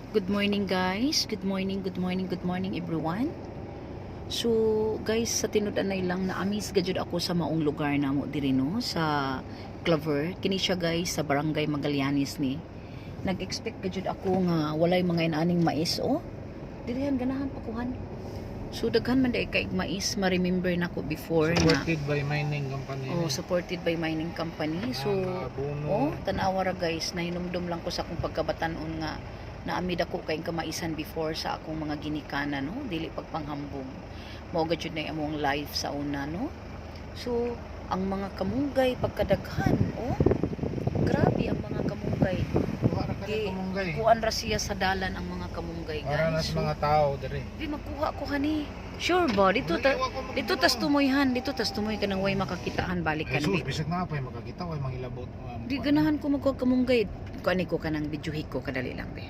Good morning guys. Good morning everyone. So guys, sa tinud-anay lang na amis gajud ako sa maong lugar namo diri no sa Clover. Kini siya guys sa Barangay Magallanes ni. Nag-expect gajud ako nga walay mga inaning mais oh. Dirihan ganahan pakuhan. So daghan man day kay mais, ma-remember nako before supported by mining company. Oh, supported by mining company. So oh, tanawa ra guys, nahinumdum lang ko sa akong pagkabatan-on nga naamid ako kay kamaisan before sa akong mga ginikanan no, dili pagpanghambog. Mao gajud na among life sa una no. So ang mga kamunggay pagkadaghan oh. Grabe ang mga kamunggay. Kuan ra siya sa dalan ang mga kamunggay guys. Para na sa mga tao diri. Di makuha ko kani. Sure ba? Dito tas tumoyhan, dito tas tumoy ka nang way makakitaan balik ka Jesus, na. bisag na pa makakita way mangilabot. Di ganahan ko magkamunggay. Kuan ko kanang videohi ko kadali lang be.